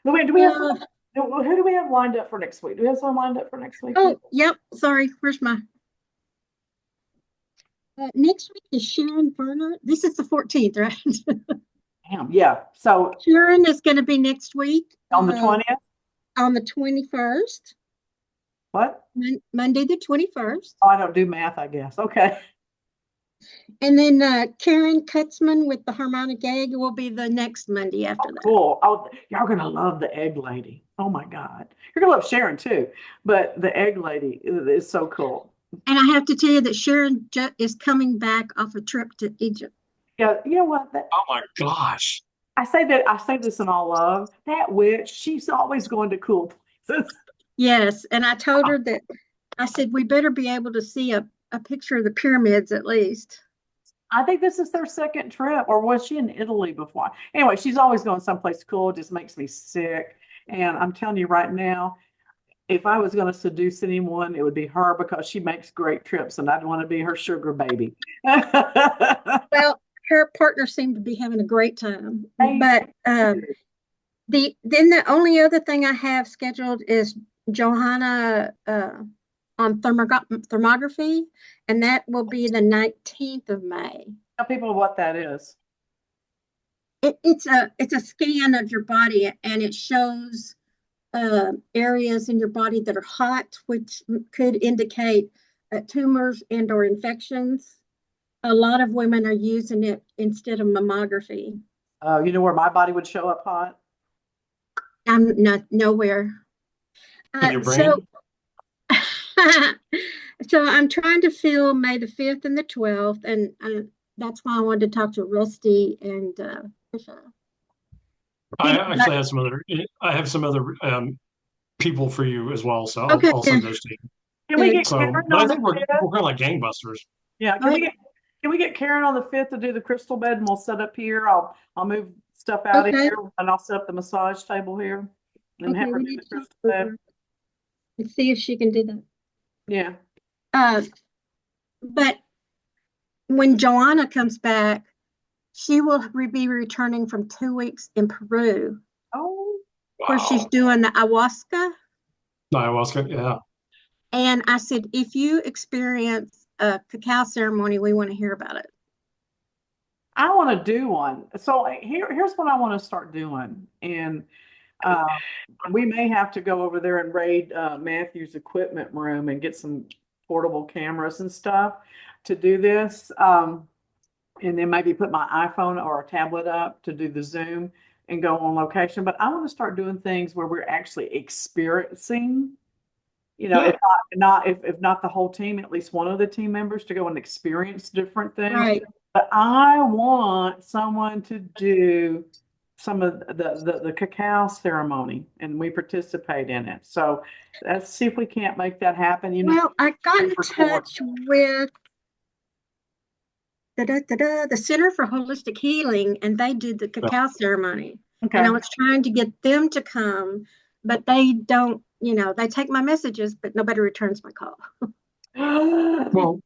wait, do we have Uh, who do we have lined up for next week? Do we have someone lined up for next week? oh, yep. Sorry. Where's my? Next week is Sharon Berner. This is the 14th, right? Damn, yeah. So Sharon is going to be next week on the 20th? on the 21st, What? Monday the 21st. Oh, I don't do math, I guess. Okay. And then Karen Kutzman with the harmonic egg will be the next Monday after that. Cool. Oh, y'all gonna love the egg lady. Oh my God. You're gonna love Sharon too. But the egg lady is so cool. And I have to tell you that Sharon is coming back off a trip to Egypt. Yeah, you know what? Oh my gosh. I say this in all love. That witch, she's always going to cool places. Yes. And I told her that I said, we better be able to see a picture of the pyramids at least. I think this is their second trip, or was she in Italy before? Anyway, she's always going someplace cool. It just makes me sick. And I'm telling you right now, if I was going to seduce anyone, it would be her because she makes great trips and I'd want to be her sugar baby. Well, her partner seemed to be having a great time. But the only other thing I have scheduled is Johanna on thermography, and that will be the 19th of May. Tell people what that is. It's a scan of your body, and it shows areas in your body that are hot, which could indicate tumors and or infections. A lot of women are using it instead of mammography. You know where my body would show up hot? I'm not nowhere. In your brain? So I'm trying to fill May the 5th and the 12th, and that's why I wanted to talk to Rusty and Trisha. I actually have some other. I have some other people for you as well, so Okay. I'll send those to you. Can we get So, Karen but I on think the we're 5th? going like gangbusters. Yeah, can we get Karen on the 5th to do the crystal bed and we'll set up here? I'll move stuff out of Okay. here and I'll set up the massage table here and have her we do need the to crystal talk bed. to her and see if she can do that. Yeah. But when Joanna comes back, she will be returning from 2 weeks in Peru, Oh, where she's doing the ayahuasca. Ayahuasca, yeah. And I said, if you experience a cacao ceremony, we want to hear about it. I want to do one. So here's what I want to start doing. And uh, we may have to go over there and raid Matthew's equipment room and get some portable cameras and stuff to do this. And then maybe put my iPhone or a tablet up to do the Zoom and go on location. But I want to start doing things where we're actually experiencing, Yeah. if not the whole team, at least one of the team members to go and experience different things. Right. But I want someone to do some of the cacao ceremony and we participate in it. So let's see if we can't make that happen. Well, I got in touch with the Center for Holistic Healing, and they did the cacao ceremony. Okay. And I was trying to get them to come, but they don't, they take my messages, but nobody returns my call. Well,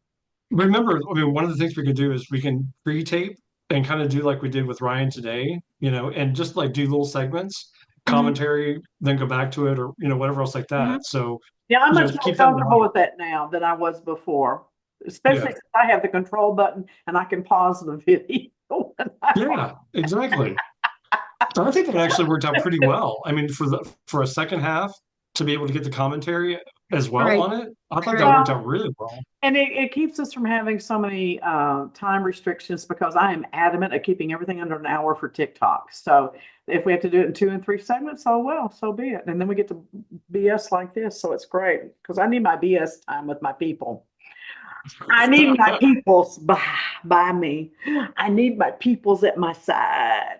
remember, I mean, one of the things we could do is we can pre-tape and kind of do like we did with Ryan today, and just like do little segments, commentary, then go back to it or, whatever else like that. So, Yeah, I'm much more keep that in comfortable mind. with that now than I was before, especially Yeah. since I have the control button and I can pause the video. Yeah, exactly. So I think that actually worked out pretty well. I mean, for a second half to be able to get the commentary as well Right. on it, I thought that Right. worked out really well. And it keeps us from having so many time restrictions because I am adamant at keeping everything under an hour for TikTok. So if we have to do it in 2 and 3 segments, oh well, so be it. And then we get to BS like this, so it's great because I need my BS time with my people. I need my peoples by me. I need my peoples at my side.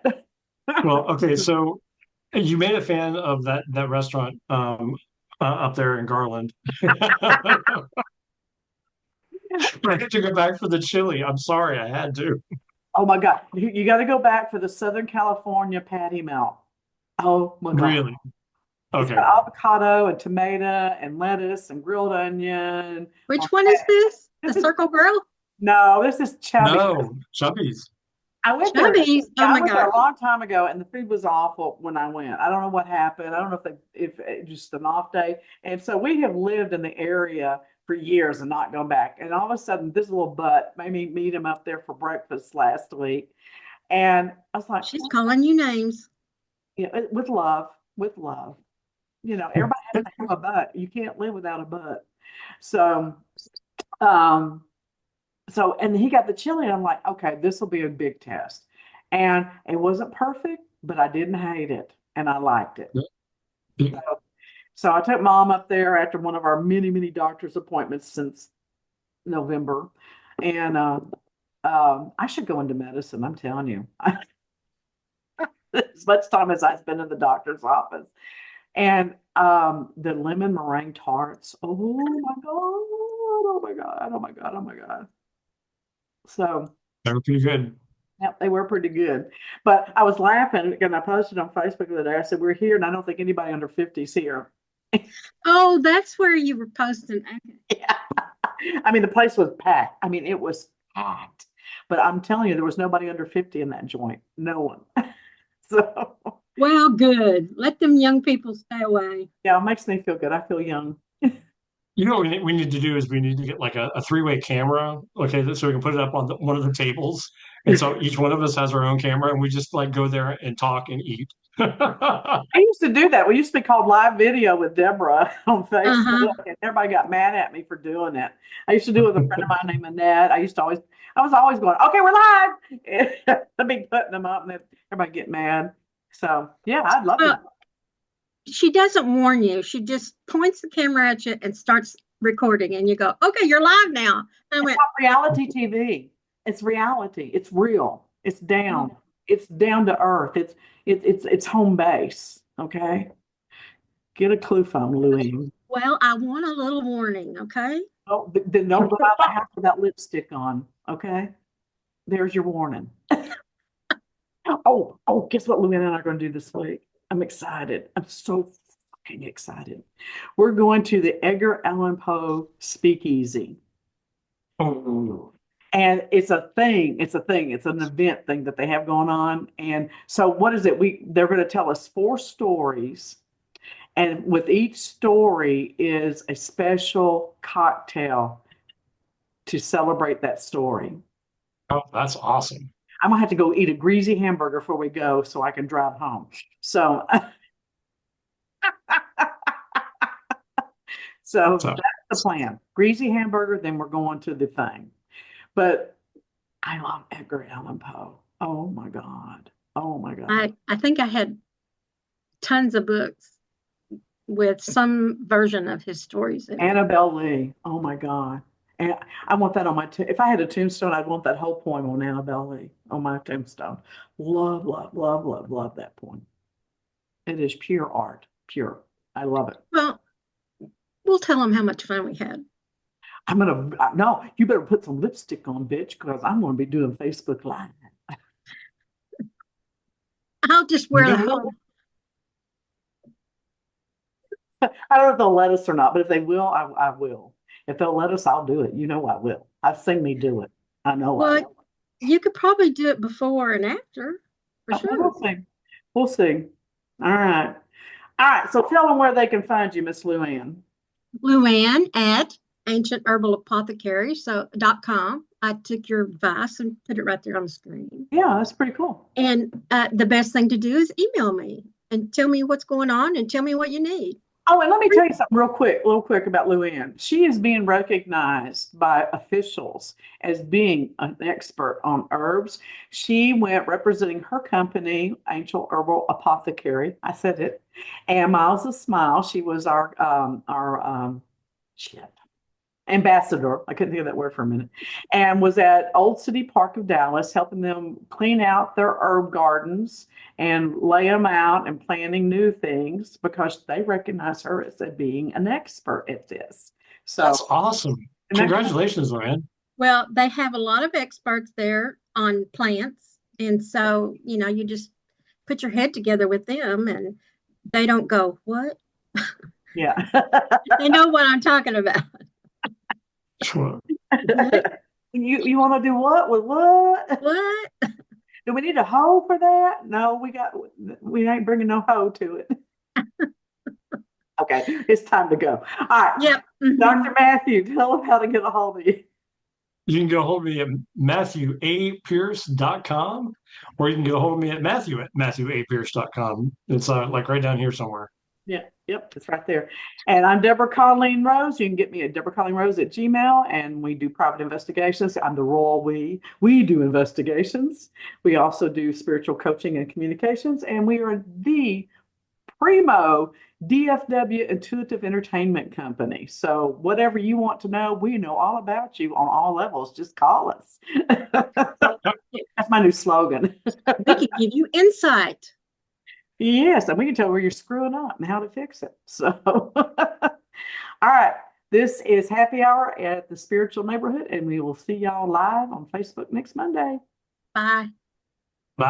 Well, okay, so you made a fan of that restaurant up there in Garland. I had to go back for the chili. I'm sorry, I had to. Oh my God. You got to go back for the Southern California patty melt. Oh my God. Really? It's Okay. got avocado and tomato and lettuce and grilled onion. Which one is this? The This is- Circle Grill? No, this is chubby. No, Chubby's. I went there. Chubby's. Oh I my went there a gosh. long time ago, and the food was awful when I went. I don't know what happened. I don't know if it just an off day. And so we have lived in the area for years and not gone back. And all of a sudden, this little butt made me meet him up there for breakfast last week. And I was like, She's calling you names. yeah, with love, with love. Everybody has to have a butt. You can't live without a butt. So, um, and he got the chili, and I'm like, okay, this will be a big test. And it wasn't perfect, but I didn't hate it, and I liked it. Yeah. So I took mom up there after one of our many, many doctor's appointments since November. And I should go into medicine, I'm telling you. As much time as I spend in the doctor's office. And the lemon meringue tarts. Oh my God. Oh my God. Oh my God. Oh my God. So They were pretty good. yeah, they were pretty good. But I was laughing and I posted on Facebook the other day. I said, we're here and I don't think anybody under 50 is here. Oh, that's where you were posting. Okay. Yeah. I mean, the place was packed. I mean, it was packed. But I'm telling you, there was nobody under 50 in that joint. No one. So Well, good. Let them young people stay away. yeah, it makes me feel good. I feel young. You know what we need to do is we need to get like a three-way camera, okay, so we can put it up on one of the tables. And so each one of us has our own camera and we just like go there and talk and eat. I used to do that. We used to be called live video with Deborah on Facebook, Uh-huh. and everybody got mad at me for doing it. I used to do it with a friend of mine named Annette. I was always going, okay, we're live. Let me putting them up, and then everybody get mad. So yeah, I'd love Well, it. she doesn't warn you. She just points the camera at you and starts recording, and you go, "Okay, you're live now." And I went, Reality TV. It's reality. It's real. It's down. It's down to earth. It's home base. Okay. Get a clue phone, Louie. "Well, I want a little warning, okay?" Oh, then don't go out the house with that lipstick on. Okay. There's your warning. Oh, guess what Louie and I are going to do this week? I'm excited. I'm so fucking excited. We're going to the Edgar Allan Poe Speakeasy. Oh, And it's a thing. It's a thing. It's an event thing that they have going on. And so what is it? They're going to tell us 4 stories. And with each story is a special cocktail to celebrate that story. Oh, that's awesome. I'm gonna have to go eat a greasy hamburger before we go so I can drive home. So so So, that's the plan. Greasy hamburger, then we're going to the thing. But I love Edgar Allan Poe. Oh my God. Oh my God. I think I had tons of books with some version of his stories in it. Annabelle Lee. Oh my God. And I want that on my if I had a tombstone, I'd want that whole poem on Annabelle Lee on my tombstone. Love, love, love, love, love that poem. It is pure art. Pure. I love it. Well, we'll tell them how much fun we had. I'm gonna no, you better put some lipstick on, bitch, because I'm gonna be doing Facebook Live. I'll just wear the never whole. know. I don't know if they'll let us or not, but if they will, I will. If they'll let us, I'll do it. You know I will. I've seen me do it. I know I Well, will. you could probably do it before and after, for sure. We'll see. We'll see. All right. All right. So tell them where they can find you, Miss Luann. Luann at ancientherbalapothecary.com. I took your advice and put it right there on the screen. Yeah, that's pretty cool. And the best thing to do is email me and tell me what's going on and tell me what you need. Oh, and let me tell you something real quick about Luann. She is being recognized by officials as being an expert on herbs. She went representing her company, Angel Herbal Apothecary. I said it. And Miles of Smile. She was our shit, ambassador. I couldn't think of that word for a minute. And was at Old City Park of Dallas, helping them clean out their herb gardens and lay them out and planting new things because they recognize her as being an expert at this. So That's awesome. and that's- Congratulations, Luann. Well, they have a lot of experts there on plants. And so, you just put your head together with them and they don't go, what? yeah. They know what I'm talking about. Sure. You want to do what with what? What? Do we need a hoe for that? No, we ain't bringing no hoe to it. Okay, it's time to go. All right. Yep. Dr. Matthew, tell them how to get a hold of you. You can get a hold of me at matthewapierce.com, or you can get a hold of me at matthewapierce.com. It's like right down here somewhere. Yeah, yep, it's right there. And I'm Deborah Colleen Rose. You can get me at Deborah Colleen Rose at Gmail, and we do private investigations. I'm the royal we. We do investigations. We also do spiritual coaching and communications, and we are the primo DFW intuitive entertainment company. So whatever you want to know, we know all about you on all levels. Just call us. That's my new slogan. We can give you insight. Yes, and we can tell where you're screwing up and how to fix it. So, all right, this is Happy Hour at the Spiritual Neighborhood, and we will see y'all live on Facebook next Monday. Bye.